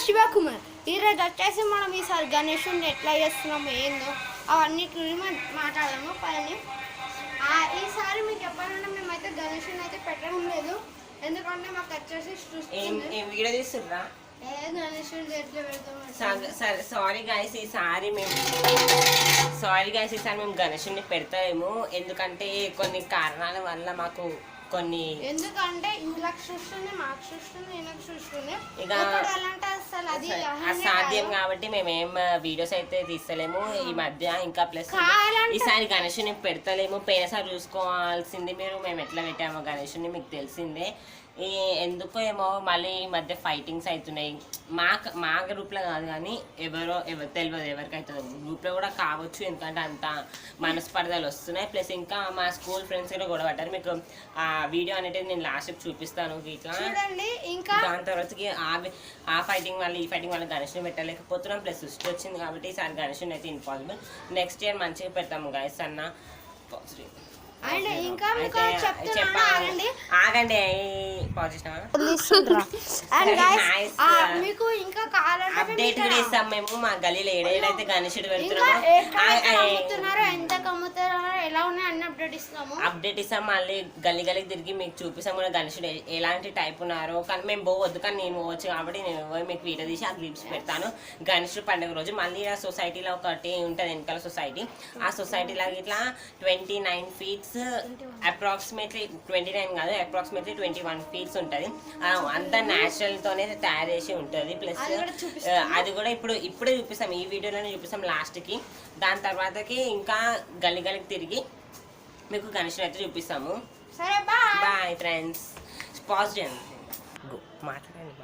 శివకుమార్. ఈరోజు వచ్చేసి మనం ఈసారి గణేషుని ఎట్లా చేస్తున్నాము ఏందో అవన్నిటి మాట్లాడదాము. పని ఈసారి మీకు ఎప్పుడైనా మేమైతే గణేషుని అయితే పెట్టడం లేదు, ఎందుకంటే మాకు వచ్చేసి వీడియో తీస్తుర్రా గణేషుని ఎట్లా పెడతాము. సారీ గైస్ ఈసారి మేము గణేషుని పెడతాము, ఎందుకంటే కొన్ని కారణాల వల్ల మాకు కొన్ని ఎందుకంటే ఇంట్లోకి చూస్తుంది, మాకు చూస్తుంది, ఈయనకు చూస్తుంది, ఇక అది అసాధ్యం కాబట్టి మేమేం వీడియోస్ అయితే తీస్తలేము ఈ మధ్య. ఇంకా ప్లస్ ఈసారి గణేషుని పెడతలేము. పోయినసారి చూసుకోవాల్సింది మీరు మేము ఎట్లా పెట్టామో గణేషుని మీకు తెలిసిందే. ఎందుకో ఏమో మళ్ళీ ఈ మధ్య ఫైటింగ్స్ అవుతున్నాయి. మా గ్రూప్లో కాదు కానీ ఎవరు తెలియదు ఎవరికైతే గ్రూప్లో కూడా కావచ్చు, ఎందుకంటే అంత మనస్పర్ధలు వస్తున్నాయి. ప్లస్ ఇంకా మా స్కూల్ ఫ్రెండ్స్ కూడా గొడవ పడ్డారు. మీకు ఆ వీడియో అనేది నేను లాస్ట్కి చూపిస్తాను ఇట్లా. ఇంకా దాని తర్వాతకి ఆ ఫైటింగ్ వల్ల ఈ ఫైటింగ్ వల్ల గణేష్ని పెట్టలేకపోతున్నాం. ప్లస్ సృష్టి వచ్చింది కాబట్టి ఈసారి గణేష్ని అయితే ఇంపాసిబుల్. నెక్స్ట్ ఇయర్ మంచిగా పెడతాము గైస్ అన్న. ఆగండి మీకు ఇంకా అప్డేట్ కూడా ఇస్తాం మేము. మా గలీలో ఏడైతే గణేశుడు పెడుతున్నాము, ఎంత కమ్ముతున్నారో ఎలా ఉన్నాయి అన్ని అప్డేట్ ఇస్తాం. మళ్ళీ గల్లీకి తిరిగి మీకు చూపిస్తాం కూడా గణేశుడు ఎలాంటి టైప్ ఉన్నారో. కానీ మేము పోవద్దు, కానీ నేను పోవచ్చు కాబట్టి నేను మీకు వీడియో తీసి ఆ క్లిప్స్ పెడతాను. గణేశుడు పండుగ రోజు మళ్ళీ ఆ సొసైటీలో ఒకటి ఉంటుంది వెనకాల సొసైటీ. ఆ సొసైటీలో ఇట్లా 29 feet అప్రాక్సిమేట్లీ 29 కాదు, అప్రాక్సిమేట్లీ 21 feet ఉంటుంది. అంతా న్యాచురల్ తోనే తయారు చేసి ఉంటుంది. ప్లస్ అది కూడా ఇప్పుడే చూపిస్తాం, ఈ వీడియోలోనే చూపిస్తాం లాస్ట్కి. దాని తర్వాతకి ఇంకా గల్లీకి తిరిగి మీకు గణేషుని అయితే చూపిస్తాము. Bye friends. పాజిటివ్ మాట్లాడండి.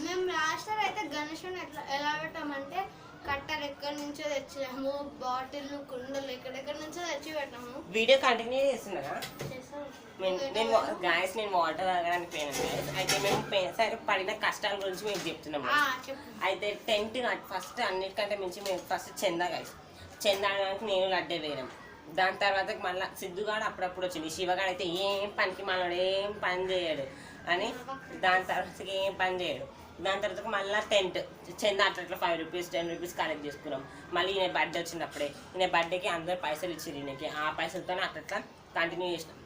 మేము లాస్ట్ అయితే గణేషుని ఎలా పెట్టామంటే కట్టలు ఎక్కడి నుంచో తెచ్చాము, బాటిల్ కుండలు ఎక్కడెక్కడి నుంచో తెచ్చి పెట్టాము. వీడియో కంటిన్యూ చేస్తున్నారా? నేను వాటర్ తాగడానికి పోయినాను గైస్. అయితే మేము పోయినసారి పడిన కష్టాల గురించి మేము చెప్తున్నాము. అయితే టెంట్ ఫస్ట్ అన్నిటికంటే మించి మేము ఫస్ట్ చందా గైస్. చందా ఆడడానికి నేను లడ్డే వేయడం. దాని తర్వాత మళ్ళీ సిద్ధుగాడు అప్పుడప్పుడు వచ్చింది. శివగాడు అయితే ఏం పనికి మళ్ళీ ఏం పని చేయడు అని, దాని తర్వాత ఏం పని చేయడు. దాని తర్వాత మళ్ళీ టెంట్ చందా అట్లా 5 rupees 10 rupees కలెక్ట్ చేసుకున్నాం. మళ్ళీ ఈయన బర్త్డే వచ్చినప్పుడే ఈయన బర్త్డేకి అందరు పైసలు ఇచ్చారు ఈయనకి. ఆ పైసలతోనే అట్లా కంటిన్యూ చేసినాం.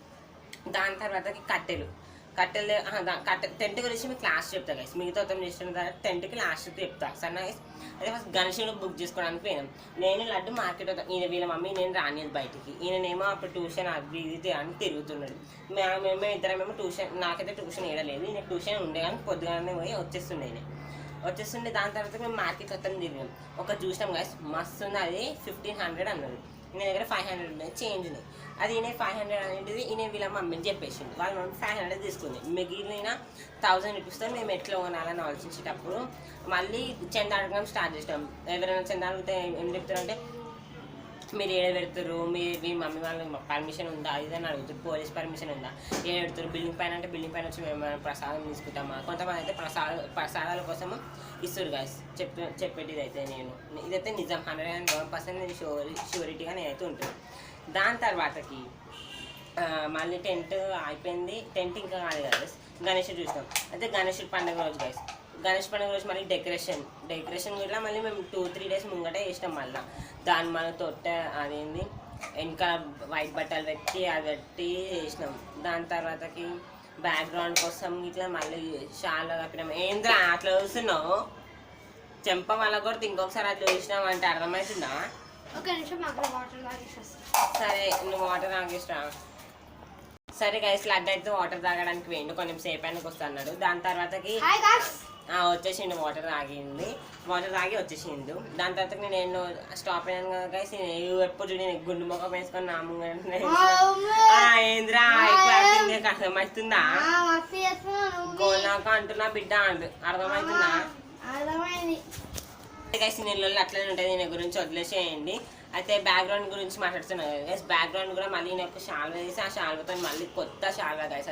దాని తర్వాతకి కట్టెలు టెంట్ గురించి మీకు లాస్ట్ చెప్తా గైస్. మిగతా చేసిన తర్వాత టెంట్కి లాస్ట్ చెప్తా సన్న గైస్. అదే ఫస్ట్ గణేషుడు బుక్ చేసుకోవడానికి పోయినాం. నేను లడ్డు మార్కెట్ ఈయన వీళ్ళ మమ్మీ నేను రానిది బయటికి. ఈయనేమో అప్పుడు ట్యూషన్ అది ఇది అని తిరుగుతున్నాడు. మేము ఇద్దరమేమో ట్యూషన్, నాకైతే ట్యూషన్ వేయలేదు. ఈయన ట్యూషన్ ఉండే కానీ పొద్దుగానే పోయి వచ్చేస్తుండే. దాని తర్వాత మేము మార్కెట్ మొత్తం తిరిగాం. ఒక చూసినాం గైస్ మస్తు ఉంది. అది 1500 అన్నది. ఈయన దగ్గర 500 ఉన్నాయి చేంజ్ ఉన్నాయి. అది ఈయన 500 అనేది ఈయన వీళ్ళ మమ్మీని చెప్పేసింది. వాళ్ళ మమ్మీ 500 తీసుకుంది. మిగిలిన 1000 రూపీస్తో మేము ఎట్లా కొనాలని ఆలోచించేటప్పుడు మళ్ళీ చందా అడగడం స్టార్ట్ చేసినాం. ఎవరైనా చందా అడిగితే ఏం చెప్తారంటే మీరు ఏడ పెడతారు, మీ మమ్మీ వాళ్ళు పర్మిషన్ ఉందా ఇదని అడుగుతారు, పోలీస్ పర్మిషన్ ఉందా, ఏడ పెడతారు, బిల్డింగ్ పైన అంటే బిల్డింగ్ పైన వచ్చి మేము ప్రసాదం తీసుకుంటామా. కొంతమంది అయితే ప్రసాదాల కోసము ఇస్తారు గాయస్. చెప్పేటిది అయితే ఇదైతే నిజం 101% నేను షూరిటీగా నేనైతే ఉంటుంది. దాని తర్వాతకి మళ్ళీ టెంట్ అయిపోయింది. టెంట్ ఇంకా కాదు కదా గణేషుడు చూసినాం. అయితే గణేషుడు పండుగ రోజు గైస్, గణేష్ పండుగ రోజు మళ్ళీ డెకరేషన్ కూడా మళ్ళీ మేము 2-3 days ముంగటే చేసినాం. మళ్ళీ దాని మన తొట్ట అదేంది ఇంకా వైట్ బట్టలు పెట్టి అది పెట్టి చేసినాం. దాని తర్వాతకి బ్యాక్గ్రౌండ్ కోసం ఇట్లా మళ్ళీ షాల్లో కప్పినాం. ఏంద్రా అట్లా చూస్తున్నావు? చెంప మళ్ళీ కొడితే ఇంకొకసారి అట్లా చూసినాం అంటే అర్థమవుతుందా? సరే నువ్వు వాటర్ తాగేస్తా. సరే గైస్ లడ్డు అయితే వాటర్ తాగడానికి వేయండి, కొంచెం సేపు అయినాక వస్తా అన్నాడు. దాని తర్వాతకి వచ్చేసిండు, వాటర్ తాగి వచ్చేసిండు. దాని తర్వాత నేను స్టాప్ అయ్యాను కదా గైస్. ఎప్పుడు చూడు నేను గుండు మొక్క వేసుకొని నా ముంగ ఏంద్రా అర్థమవుతుందా? గోల్నాక అంటున్నా బిడ్డ అర్థమవుతుందా? గైస్ నీళ్ళు అట్లనే ఉంటుంది, దీని గురించి వదిలేసేయండి. అయితే బ్యాక్గ్రౌండ్ గురించి మాట్లాడుతున్నాను గైస్. బ్యాక్గ్రౌండ్ కూడా మళ్ళీ నేను ఒక షాల్వ వేసి ఆ షాల్వతో మళ్ళీ కొత్త షాల్వ గైస్.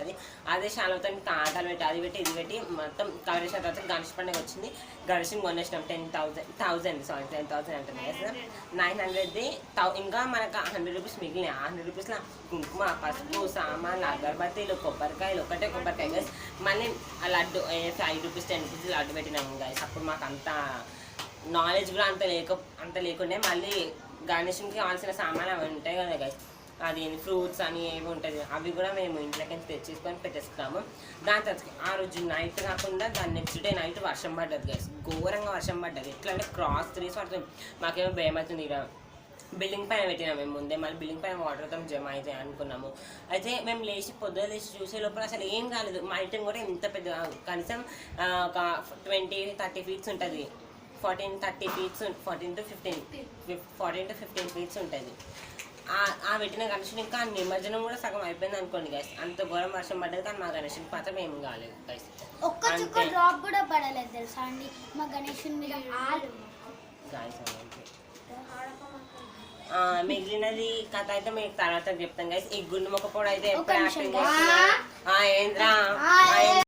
అదే షాల్వతో కాటాలు పెట్టి అది పెట్టి ఇది పెట్టి మొత్తం కవర్ చేసిన తర్వాత గణేష్ పండుగ వచ్చింది. గణేష్ని కొనేసినాం 10,000 అంటే గైస్ 900ది. ఇంకా మనకు 100 రూపీస్ మిగిలినాయి. 100 రూపీస్లో కుంకుమ, పసుపు, సామాన్లు, అగరబత్తీలు, కొబ్బరికాయలు, ఒకటే కొబ్బరికాయ గైస్. మళ్ళీ ఆ లడ్డు 5 రూపీస్ 10 రూపీస్ లడ్డు పెట్టినాము గైస్. అప్పుడు మాకు అంత నాలెడ్జ్ కూడా అంత లేకుండే. మళ్ళీ గణేష్కి కావాల్సిన సామాన్లు అవి ఉంటాయి కదా గైస్, అది ఫ్రూట్స్ అని ఏవి ఉంటుంది అవి కూడా మేము ఇంట్లోకి తెచ్చేసుకొని పెట్టేసుకున్నాము. దాని తర్వాత ఆ రోజు నైట్ కాకుండా దాని నెక్స్ట్ డే నైట్ వర్షం పడ్డది గైస్. ఘోరంగా వర్షం పడ్డది. ఎట్లా అంటే క్రాస్ 3 పడుతుంది. మాకేమో భయం అవుతుంది. ఇక బిల్డింగ్ పైన పెట్టినాం మేము ముందే. మళ్ళీ బిల్డింగ్ పైన వాటర్తో జమ అయితే అనుకున్నాము. అయితే మేము పొద్దున లేచి చూసే లోపల అసలు ఏం కాలేదు. మా ఐటమ్ కూడా ఇంత పెద్ద కనీసం ఒక 20-30 ఫీట్స్ ఉంటుంది. 14-30 ఫీట్స్ 14 to 15 ఫీట్స్ ఉంటుంది. ఆ పెట్టిన గణేషుని ఇంకా నిమజ్జనం కూడా సగం అయిపోయింది అనుకోండి గైస్. అంత ఘోరం వర్షం పడ్డది. కానీ మా గణేషుని మాత్రం ఏం కాలేదు గైస్. ఒక్క చుక్క డ్రాప్ కూడా పడలేదు తెలుసా అండి మా గణేషుని మీద. మిగిలినది కథ అయితే మీకు తర్వాత చెప్తాం గైస్. ఈ గుండు మొక్క కూడా అయితే ఎప్పుడు యాక్టింగ్ చేస్తున్నా ఏంద్రా